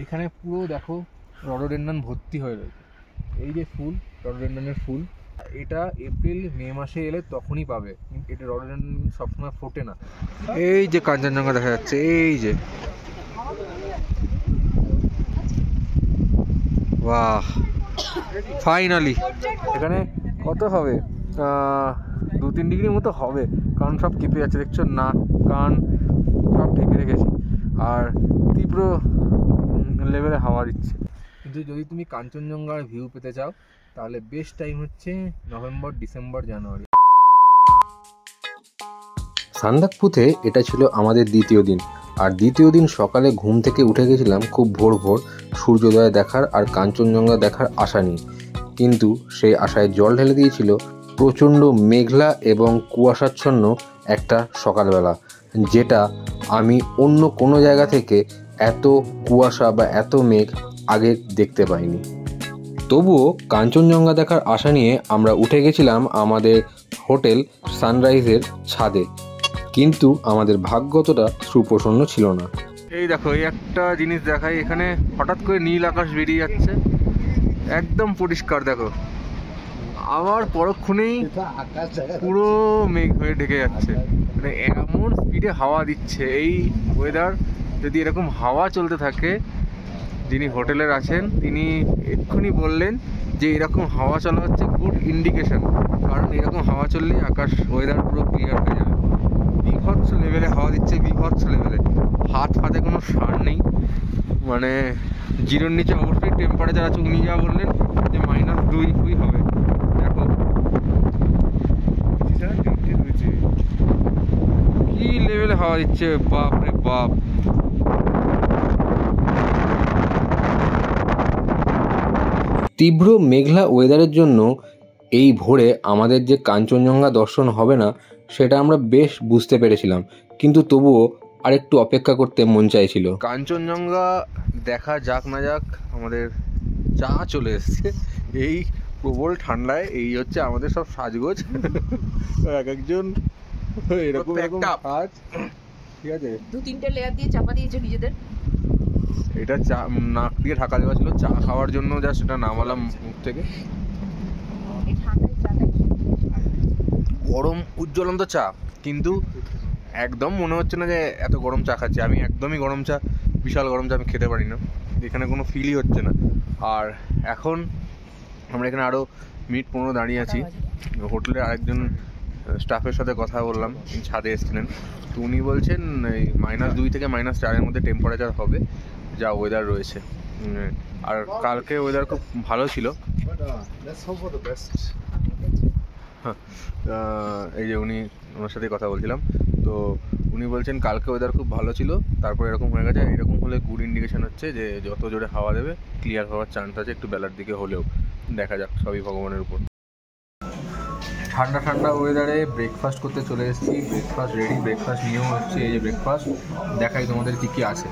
এখানে পুরো দেখো রডোডেন্ড্রন ভর্তি হয়ে রয়েছে। এই যে ফুল, রডোডেন্ড্রনের ফুল, এটা এপ্রিল মে মাসে এলে তখনই পাবে, কিন্তু এটা রডোডেন্ড্রন সবসময় ফোটে না। এই যে কাঞ্চনজঙ্ঘা দেখা যাচ্ছে, এই যে, বাহ, ফাইনালি। এখানে কত হবে, 2-3 ডিগ্রির মতো হবে, কারণ সব কেঁপে যাচ্ছে, দেখছো, নাক কান সব ঢেকে রেখেছে, আর তীব্র লেভেলে হাওয়া দিচ্ছে। কিন্তু যদি তুমি কাঞ্চনজঙ্ঘার ভিউ পেতে চাও তাহলে বেস্ট টাইম হচ্ছে নভেম্বর, ডিসেম্বর, জানুয়ারি। সান্দাকফুতে এটা ছিল আমাদের দ্বিতীয় দিন। আর দ্বিতীয় দিন সকালে ঘুম থেকে উঠে গেছিলাম খুব ভোর ভোর সূর্যোদয় দেখার আর কাঞ্চনজঙ্ঘা দেখার আশা নিয়ে। কিন্তু সেই আশায় জল ঢেলে দিয়েছিল প্রচণ্ড মেঘলা এবং কুয়াশাচ্ছন্ন একটা সকালবেলা, যেটা আমি অন্য কোনো জায়গা থেকে এত কুয়াশা বা এত মেঘ আগে দেখতে পাইনি। তবুও কাঞ্চনজঙ্ঘা দেখার আশা নিয়ে আমরা উঠে গেছিলাম আমাদের হোটেল সানরাইজের ছাদে, কিন্তু আমাদের ভাগ্য অতটা সুপ্রসন্ন ছিল না। এই দেখো, এই একটা জিনিস দেখাই, এখানে হঠাৎ করে নীল আকাশ বেরিয়ে যাচ্ছে, একদম পরিষ্কার দেখো, আবার পরক্ষণেই পুরো মেঘ হয়ে ঢেকে যাচ্ছে। মানে এমন স্পিডে হাওয়া দিচ্ছে, এই ওয়েদার যদি এরকম হাওয়া চলতে থাকে, যিনি হোটেলের আছেন তিনি এক্ষুনি বললেন যে এরকম হাওয়া চলা হচ্ছে গুড ইন্ডিকেশন, কারণ এরকম হাওয়া চললে আকাশ ওয়েদার পুরো ক্লিয়ার হয়ে যাবে। বিভৎস লেভেলে হাওয়া দিচ্ছে, বিভৎস লেভেলে, হাত ফাতে কোনো সার নেই। মানে জিরোর নিচে অবশ্যই টেম্পারেচার আছে, উনি যা বললেন যে -2 হবে। দেখো কি লেভেলে হাওয়া দিচ্ছে, বাপ রে বাপ। তীব্র মেঘলা ওয়েদারের জন্য এই ভোরে আমাদের যে কাঞ্চনজঙ্ঘা দর্শন হবে না সেটা আমরা বেশ বুঝতে পেরেছিলাম, কিন্তু তবুও আরেকটু অপেক্ষা করতে মন চাইছিল। কাঞ্চনজঙ্ঘা দেখা যাক না যাক, আমাদের চা চলে এসছে। এই প্রবল ঠান্ডায় এই হচ্ছে আমাদের সব সাজগোজ, এক একজন এরকম এরকম কাজ, ঠিক আছে। 2-3টে লেয়ার দিয়ে চাপা দিয়েছে নিজেদের। এটা চা নাক দিয়ে ঢাকা দেওয়া ছিল, চা খাওয়ার জন্য যা সেটা নামালাম মুখ থেকে। গরম উজ্জ্বলন্ত চা, কিন্তু একদম মনে হচ্ছে না যে এত গরম চা খাচ্ছি। আমি একদমই গরম চা, বিশাল গরম চা আমি খেতে পারি না, এখানে কোনো ফিলই হচ্ছে না। আর এখন আমরা এখানে আরও মিনিট 15 দাঁড়িয়ে আছি। হোটেলের আরেকজন স্টাফের সাথে কথা বললাম, ছাদে এসেছিলেন, তো উনি বলছেন এই -2 থেকে -4 মধ্যে টেম্পারেচার হবে, যা ওয়েদার রয়েছে। আর কালকে ওয়েদার খুব ভালো ছিল। এই যে ওনার সাথে কথা বলছিলাম, তো উনি বলছেন কালকে ওয়েদার খুব ভালো ছিল, তারপর এরকম হয়ে গেছে। এরকম হলে গুড ইন্ডিকেশন হচ্ছে যে যত জোরে হাওয়া দেবে ক্লিয়ার হওয়ার চান্স আছে, একটু বেলার দিকে হলেও। দেখা যাক, সবই ভগবানের উপর। ঠান্ডা ঠান্ডা ওয়েদারে ব্রেকফাস্ট করতে চলে এসেছি। ব্রেকফাস্ট রেডি, ব্রেকফাস্ট নিয়েও এসেছি। এই যে ব্রেকফাস্ট, দেখাই তোমাদের কী কী আছে।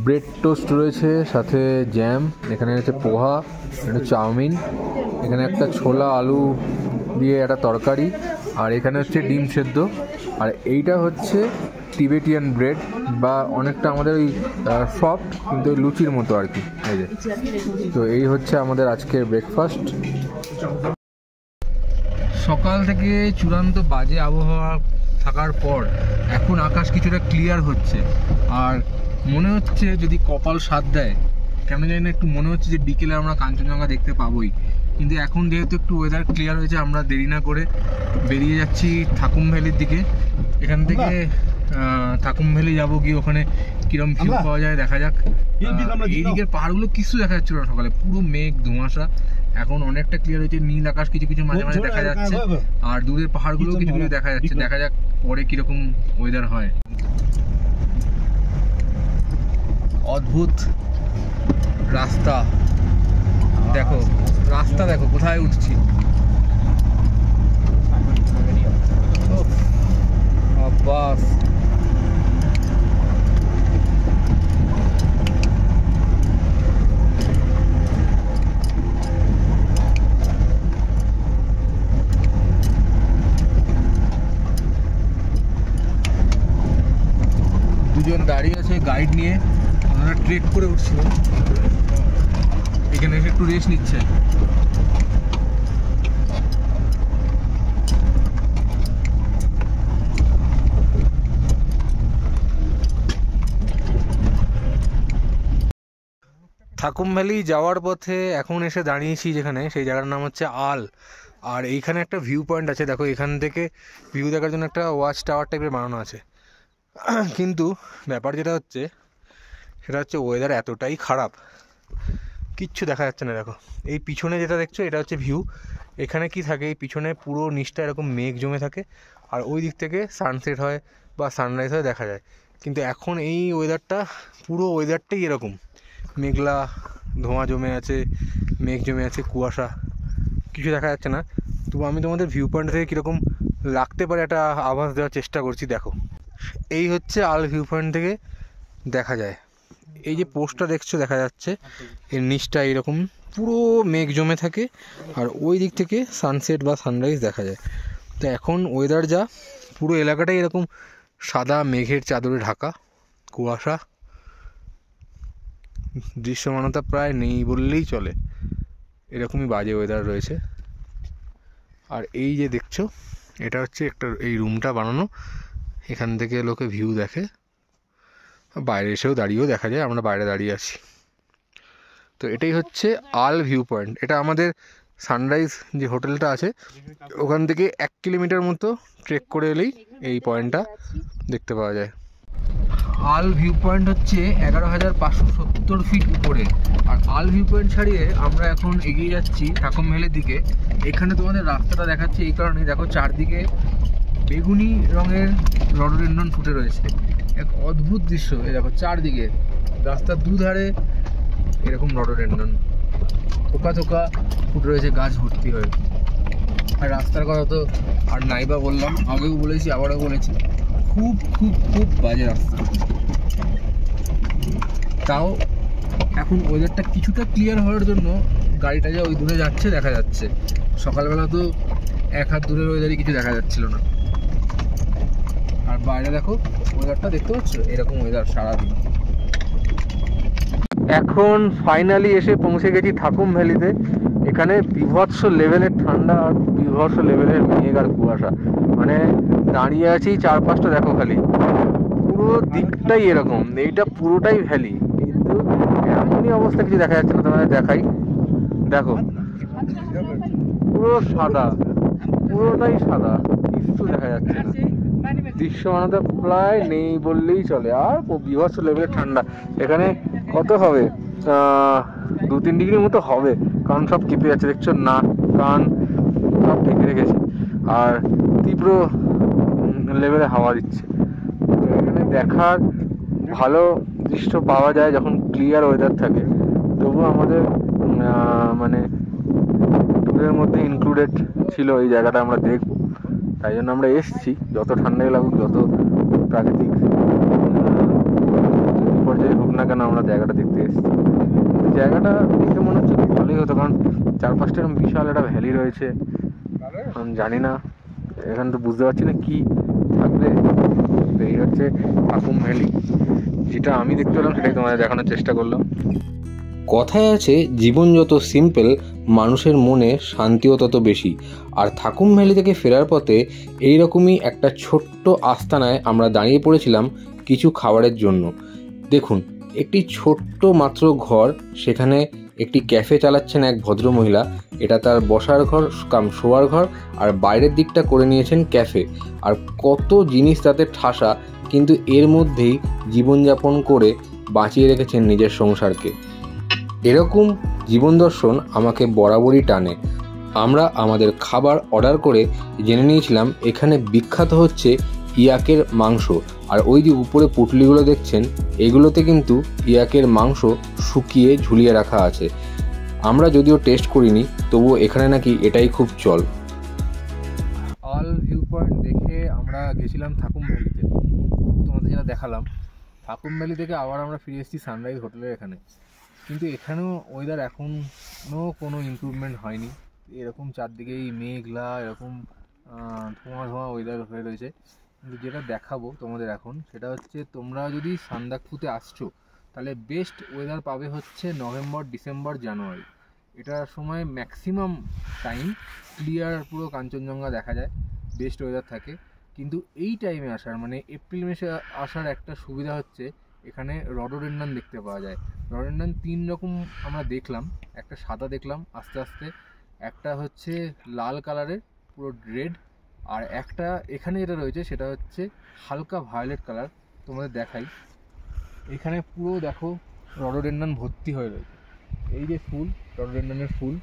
ব্রেড টোস্ট রয়েছে, সাথে জ্যাম, এখানে রয়েছে পোহা, একটা চাউমিন, এখানে একটা ছোলা আলু দিয়ে একটা তরকারি, আর এখানে হচ্ছে ডিম সেদ্ধ, আর এইটা হচ্ছে টিবেটিয়ান ব্রেড, বা অনেকটা আমাদের ওই সফট কিন্তু ওই লুচির মতো আর কি। এই যে, তো এই হচ্ছে আমাদের আজকের ব্রেকফাস্ট। সকাল থেকে চূড়ান্ত বাজে আবহাওয়া থাকার পর এখন আকাশ কিছুটা ক্লিয়ার হচ্ছে, আর মনে হচ্ছে যদি কপাল সাথ দেয়, কেন জানি না একটু মনে হচ্ছে যে বিকেলে আমরা কাঞ্চনজঙ্ঘা দেখতে পাবোই। কিন্তু এখন যেহেতু একটু ওয়েদার ক্লিয়ার হয়েছে, আমরা দেরি না করে বেরিয়ে যাচ্ছি থাকুম ভ্যালির দিকে। এখান থেকে থাকুম ভ্যালি যাবো, গিয়ে ওখানে কিরম ভিউ পাওয়া যায় দেখা যাক। এই দিকের পাহাড়গুলো কিছু দেখা যাচ্ছে না সকালে, পুরো মেঘ ধোঁয়াশা। এখন অনেকটা ক্লিয়ার হয়েছে, নীল আকাশ কিছু কিছু মাঝে মাঝে দেখা যাচ্ছে, আর দূরের পাহাড়গুলো কিছু কিছু দেখা যাচ্ছে। দেখা যাক পরে কিরকম ওয়েদার হয়। অদ্ভুত রাস্তা দেখো, রাস্তা দেখো কোথায় উঠছি। বাস দুজন দাঁড়িয়ে আছে গাইড নিয়ে, ওনারা ট্রেক করে উঠছিলাম, এখানে এসে একটু রেস্ট নিচ্ছে। থাকুম ভ্যালি যাওয়ার পথে এখন এসে দাঁড়িয়েছি যেখানে, সেই জায়গার নাম হচ্ছে আল। আর এইখানে একটা ভিউ পয়েন্ট আছে, দেখো এখান থেকে ভিউ দেখার জন্য একটা ওয়াচ টাওয়ার টাইপের বানানো আছে। কিন্তু ব্যাপার যেটা হচ্ছে সেটা হচ্ছে ওয়েদার এতটাই খারাপ, কিচ্ছু দেখা যাচ্ছে না। দেখো এই পিছনে যেটা দেখছো এটা হচ্ছে ভিউ। এখানে কি থাকে, এই পিছনে পুরো নিচটা এরকম মেঘ জমে থাকে, আর ওই দিক থেকে সানসেট হয় বা সানরাইজ হয় দেখা যায়। কিন্তু এখন এই ওয়েদারটা, পুরো ওয়েদারটাই এরকম মেঘলা, ধোঁয়া জমে আছে, মেঘ জমে আছে, কুয়াশা, কিছু দেখা যাচ্ছে না। তবু আমি তোমাদের ভিউ পয়েন্ট থেকে কীরকম লাগতে পারে একটা আভাস দেওয়ার চেষ্টা করছি। দেখো এই হচ্ছে আল ভিউ পয়েন্ট থেকে দেখা যায়। এই যে পোস্টটা দেখছো দেখা যাচ্ছে, এর নিচটা এরকম পুরো মেঘ জমে থাকে, আর ওই দিক থেকে সানসেট বা সানরাইজ দেখা যায়। তো এখন ওয়েদার যা, পুরো এলাকাটাই এরকম সাদা মেঘের চাদরে ঢাকা, কুয়াশা, দৃশ্যমানতা প্রায় নেই বললেই চলে, এরকমই বাজে ওয়েদার রয়েছে। আর এই যে দেখছো এটা হচ্ছে একটা, এই রুমটা বানানো, এখান থেকে লোকে ভিউ দেখে, বাইরে এসেও দাঁড়িয়েও দেখা যায়, আমরা বাইরে দাঁড়িয়ে আছি। তো এটাই হচ্ছে আল ভিউ পয়েন্ট। এটা আমাদের সানরাইজ যে হোটেলটা আছে ওখান থেকে 1 কিলোমিটার মতো ট্রেক করে এলেই এই পয়েন্টটা দেখতে পাওয়া যায়। আল ভিউ পয়েন্ট হচ্ছে 11,570 ফিট উপরে। আর আল ভিউ পয়েন্ট ছাড়িয়ে আমরা এখন এগিয়ে যাচ্ছি থাকুম ভ্যালির দিকে। এখানে তোমাদের রাস্তাটা দেখাচ্ছে এই কারণে, দেখো চারদিকে বেগুনি রঙের রডোডেনড্রন ফুটে রয়েছে, এক অদ্ভুত দৃশ্য। এই দেখো চারদিকে রাস্তার দুধারে এরকম রডোডেনড্রন থোকা থোকা ফুটে রয়েছে গাছ ভর্তি হয়ে। আর রাস্তার কথা তো আর নাইবা বললাম, আগেও বলেছি আবারও বলেছি, খুব খুব খুব বাজে রাস্তা। তাও এখন ওয়েদারটা কিছুটা ক্লিয়ার হওয়ার জন্য গাড়িটা যে ওই দূরে যাচ্ছে দেখা যাচ্ছে। সকালবেলা তো এক হাত দূরের ওয়েদারই কিছু দেখা যাচ্ছিল না। আর বাইরে দেখো ওয়েদারটা দেখতে পাচ্ছ, এরকম ওয়েদার সারাদিন। এখন ফাইনালি এসে পৌঁছে গেছি থাকুম ভ্যালিতে। এখানে বিভৎস লেভেলের ঠান্ডা আর বিভৎস লেভেলের মেঘ আর কুয়াশা, মানে দাঁড়িয়ে আছি চারপাশটা দেখো খালি, পুরো দিকটাই এরকম, এইটা পুরোটাই ভ্যালি, কিন্তু এমনই অবস্থা কিছু দেখা যাচ্ছে না। তোমাদের দেখাই, দেখো পুরো সাদা, পুরোটাই সাদা, কিছু দেখা যাচ্ছে না, দৃশ্যমানতা প্রায় নেই বললেই চলে। আর বিভৎস লেভেলের ঠান্ডা, এখানে কত হবে, 2-3 ডিগ্রির মতো হবে, কারণ সব কেঁপে যাচ্ছে, দেখছো নাক কান সব ঢেকে রেখেছে, আর তীব্র লেভেলে হাওয়া দিচ্ছে। তো এখানে দেখার ভালো দৃশ্য পাওয়া যায় যখন ক্লিয়ার ওয়েদার থাকে। তবুও আমাদের মানে ট্যুরের মধ্যে ইনক্লুডেড ছিল এই জায়গাটা আমরা দেখবো, তাই জন্য আমরা এসছি। যত ঠান্ডাই লাগুক, যত প্রাকৃতিক বিপর্যয় হোক না কেন, আমরা জায়গাটা দেখতে এসেছি। জায়গাটা দেখতে মনে হচ্ছে খুব ভালোই হতো, কারণ চারপাশটা এরকম বিশাল একটা ভ্যালি রয়েছে। আমি জানি না, এখানে তো বুঝতে পারছি না কি থাকবে। এই হচ্ছে থাকুম ভ্যালি, যেটা আমি দেখতে পেলাম সেটাই তোমাদের দেখানোর চেষ্টা করলাম। কথায় আছে, জীবন যত সিম্পল, মানুষের মনে শান্তিও তত বেশি। আর থাকুম ভ্যালি থেকে ফেরার পথে এইরকমই একটা ছোট্ট আস্তানায় আমরা দাঁড়িয়ে পড়েছিলাম কিছু খাবারের জন্য। দেখুন, একটি ছোট্ট মাত্র ঘর, সেখানে একটি ক্যাফে চালাচ্ছেন এক ভদ্রমহিলা। এটা তার বসার ঘর কাম শোয়ার ঘর, আর বাইরের দিকটা করে নিয়েছেন ক্যাফে। আর কত জিনিস তাতে ঠাসা, কিন্তু এর মধ্যেই জীবনযাপন করে বাঁচিয়ে রেখেছেন নিজের সংসারকে। এরকম জীবন দর্শন আমাকে বরাবরই টানে। আমরা আমাদের খাবার অর্ডার করে জেনে নিয়েছিলাম এখানে বিখ্যাত হচ্ছে ইয়াকের মাংস। আর ওই যে উপরে পুটলিগুলো দেখছেন, এগুলোতে কিন্তু ইয়াকের মাংস শুকিয়ে ঝুলিয়ে রাখা আছে। আমরা যদিও টেস্ট করিনি, তবুও এখানে নাকি এটাই খুব চল। অল ভিউ পয়েন্ট দেখে আমরা গেছিলাম থাকুম ভ্যালিতে, তোমাদের যেটা দেখালাম। থাকুম ভ্যালি থেকে আবার আমরা ফিরে এসেছি সানরাইজ হোটেলের এখানে। কিন্তু এখানেও ওয়েদার এখনও কোনো ইমপ্রুভমেন্ট হয়নি, এরকম চারদিকেই মেঘলা, এরকম ধোঁয়া ধোঁয়া ওয়েদার হয়ে রয়েছে। কিন্তু যেটা দেখাবো তোমাদের এখন, সেটা হচ্ছে তোমরা যদি সান্দাকফুতে আসছো, তাহলে বেস্ট ওয়েদার পাবে হচ্ছে নভেম্বর, ডিসেম্বর, জানুয়ারি। এটার সময় ম্যাক্সিমাম টাইম ক্লিয়ার পুরো কাঞ্চনজঙ্ঘা দেখা যায়, বেস্ট ওয়েদার থাকে। কিন্তু এই টাইমে আসার মানে এপ্রিল মাসে আসার একটা সুবিধা হচ্ছে এখানে রডোডেনড্রন দেখতে পাওয়া যায়। রডোডেনড্রন 3 রকম আমরা দেখলাম, একটা সাদা দেখলাম আস্তে আস্তে, একটা হচ্ছে লাল কালারের পুরো রেড, আর একটা এখানে যেটা রয়েছে সেটা হচ্ছে হালকা ভায়োলেট কালার। তোমাদের দেখাই, এখানে পুরো দেখো রডোডেনড্রন ভর্তি হয়ে রয়েছে। এই যে ফুল, রডোডেনড্রনের ফুল,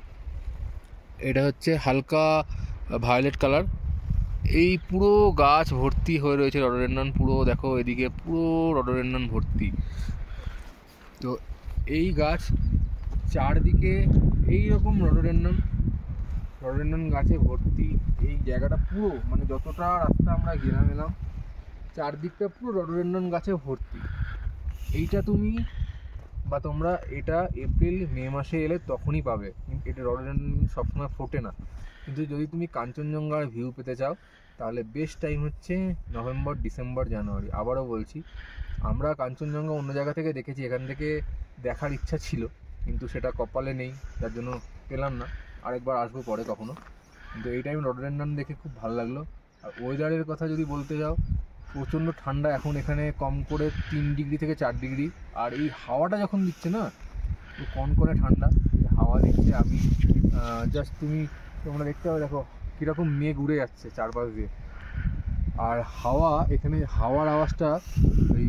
এটা হচ্ছে হালকা ভায়োলেট কালার। এই পুরো গাছ ভর্তি হয়ে রয়েছে রডোডেনড্রন, পুরো দেখো এদিকে পুরো রডোডেনড্রন ভর্তি। তো এই গাছ চারদিকে এই রকম রডোডেনড্রন গাছে ভর্তি। এই জায়গাটা পুরো মানে যতটা রাস্তা আমরা এলাম চারদিকটা পুরো রডোডেনড্রন গাছে ভর্তি। এইটা তুমি বা তোমরা এটা এপ্রিল মে মাসে এলে তখনই পাবে। এটা রডোডেনড্রন সবসময় ফোটে না, কিন্তু যদি তুমি কাঞ্চনজঙ্ঘার ভিউ পেতে চাও তাহলে বেস্ট টাইম হচ্ছে নভেম্বর, ডিসেম্বর, জানুয়ারি। আবারও বলছি, আমরা কাঞ্চনজঙ্ঘা অন্য জায়গা থেকে দেখেছি, এখান থেকে দেখার ইচ্ছা ছিল কিন্তু সেটা কপালে নেই, যার জন্য পেলাম না। আরেকবার আসবো পরে কখনো। কিন্তু এই টাইম রডোডেনড্রন দেখে খুব ভালো লাগলো। আর ওয়েদারের কথা যদি বলতে যাও, প্রচণ্ড ঠান্ডা এখন এখানে, কম করে 3 ডিগ্রি থেকে 4 ডিগ্রি। আর এই হাওয়াটা যখন দিচ্ছে না, তো কনকনে ঠান্ডা হাওয়া দিচ্ছে। আমি জাস্ট তোমরা দেখতে পাবে, দেখো কীরকম মেঘ উড়ে যাচ্ছে চারপাশ দিয়ে। আর হাওয়া, এখানে হাওয়ার আওয়াজটা ওই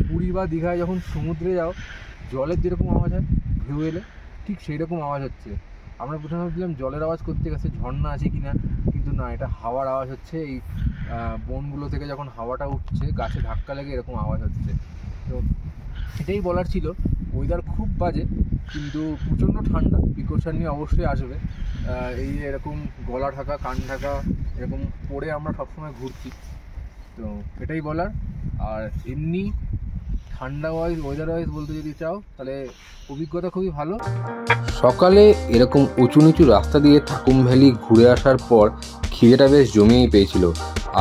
পুরী বা দীঘায় যখন সমুদ্রে যাও জলের যেরকম আওয়াজ হয় ঢেউ এলে, ঠিক সেই রকম আওয়াজ হচ্ছে। আমরা প্রথমে ভাবছিলাম জলের আওয়াজ করতে গেছে, ঝর্ণা আছে কিনা, কিন্তু না, এটা হাওয়ার আওয়াজ হচ্ছে। এই বনগুলো থেকে যখন হাওয়াটা উঠছে, গাছে ধাক্কা লেগে এরকম আওয়াজ হচ্ছে। তো এটাই বলার ছিল। ওয়েদার খুব বাজে কিন্তু প্রচণ্ড ঠান্ডা, প্রিকশন নিয়ে অবশ্যই আসবে। এই এরকম গলা ঢাকা, কান ঢাকা এরকম পরে আমরা সবসময় ঘুরছি, তো এটাই বলার। আর এমনি ঠান্ডা ওয়েদার ওয়াইজ বলতে যদি চাও তাহলে অভিজ্ঞতা খুবই ভালো। সকালে এরকম উঁচু নিচু রাস্তা দিয়ে ঠাকুম ভ্যালি ঘুরে আসার পর খিদেটা বেশ জমিয়েই পেয়েছিল,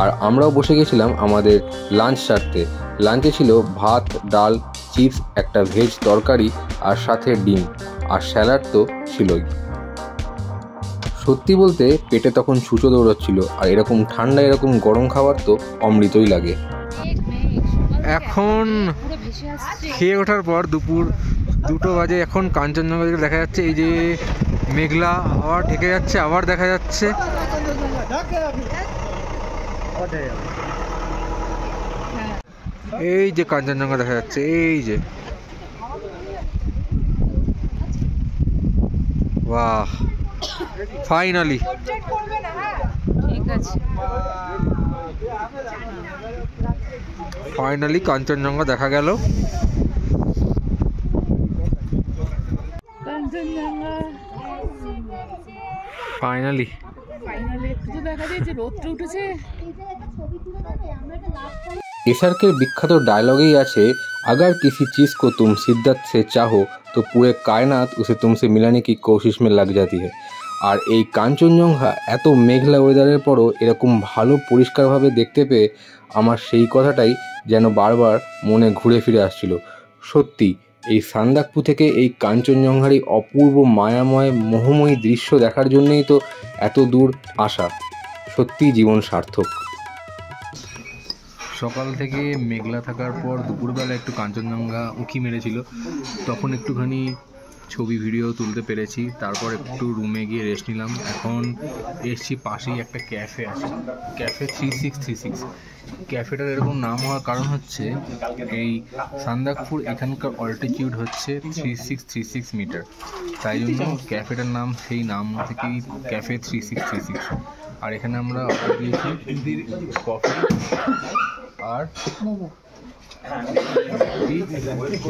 আর আমরাও বসে গেছিলাম আমাদের লাঞ্চ সারতে। লাঞ্চে ছিল ভাত, ডাল, চিপস, একটা ভেজ তরকারি আর সাথে ডিম, আর স্যালাড তো ছিলই। সত্যি বলতে পেটে তখন ছুঁচো দৌড়চ্ছিল, আর এরকম ঠান্ডা এরকম গরম খাবার তো অমৃতই লাগে। এখন খেয়ে ওঠার পর দুপুর 2টো বাজে, এখন কাঞ্চনজঙ্ঘা থেকে দেখা যাচ্ছে এই যে মেঘলা, আবার ঢেকে যাচ্ছে, আবার দেখা যাচ্ছে। এই যে কাঞ্চনজঙ্ঘা দেখা যাচ্ছে, এই যে, বাহ, ফাইনালি কাঞ্চনজঙ্ঘা দেখা গেল। ফাইনালি एसआरकेर विख्यात डायलॉगेई आछे, अगर किसी चीज़ को तुम शिद्दत से चाहो तो पूरे कायनात उसे तुमसे मिलाने की कोशिश में लग जाती है। আর এই কাঞ্চনজঙ্ঘা এত মেঘলা ওয়েদারের পরও এরকম ভালো পরিষ্কারভাবে দেখতে পেয়ে আমার সেই কথাটাই যেন বারবার মনে ঘুরে ফিরে আসছিল। সত্যি এই সান্দাকফু থেকে এই কাঞ্চনজঙ্ঘার এই অপূর্ব মায়াময় মোহময়ী দৃশ্য দেখার জন্যই তো এত দূর আসা। সত্যিই জীবন সার্থক। সকাল থেকে মেঘলা থাকার পর দুপুরবেলা একটু কাঞ্চনজঙ্ঘা উঁকি মেরেছিল, তখন একটুখানি ছবি ভিডিও তুলতে পেরেছি। তারপর একটু রুমে গিয়ে রেস্ট নিলাম। এখন এসছি পাশেই একটা ক্যাফে আছে, ক্যাফে 3636। ক্যাফেটার এরকম নাম হওয়ার কারণ হচ্ছে এই সান্দাকফুর এখানকার অল্টিটিউড হচ্ছে 3636 মিটার, তাই জন্য ক্যাফেটার নাম সেই নাম থেকেই ক্যাফে 3636। আর এখানে আমরা অর্ডার দিয়েছি কফি আর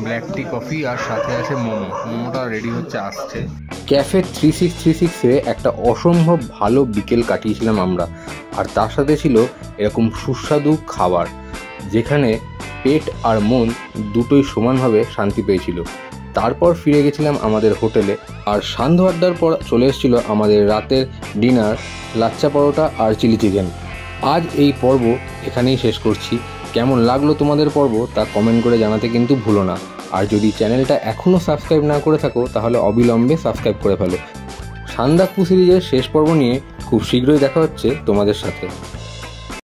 ব্ল্যাক টি কফি, আর সাথে আছে মোমোটা রেডি হচ্ছে, আসছে। ক্যাফে 3636-এ একটা অসম্ভব ভালো বিকেল কাটিয়েছিলাম আমরা, আর তার সাথে ছিল এরকম সুস্বাদু খাবার যেখানে পেট আর মন দুটোই সমানভাবে শান্তি পেয়েছিল। তারপর ফিরে গেছিলাম আমাদের হোটেলে, আর সান্ধ্য আড্ডার পর চলে এসেছিল আমাদের রাতের ডিনার, লাচ্চা পরোটা আর চিলি চিকেন। আজ এই পর্ব এখানেই শেষ করছি। কেমন লাগলো তোমাদের পর্ব তা কমেন্ট করে জানাতে কিন্তু ভুলো না। আর যদি চ্যানেলটা এখনও সাবস্ক্রাইব না করে থাকো তাহলে অবিলম্বে সাবস্ক্রাইব করে ফেলো। সান্দাকফু সিরিজের শেষ পর্ব নিয়ে খুব শীঘ্রই দেখা হচ্ছে তোমাদের সাথে।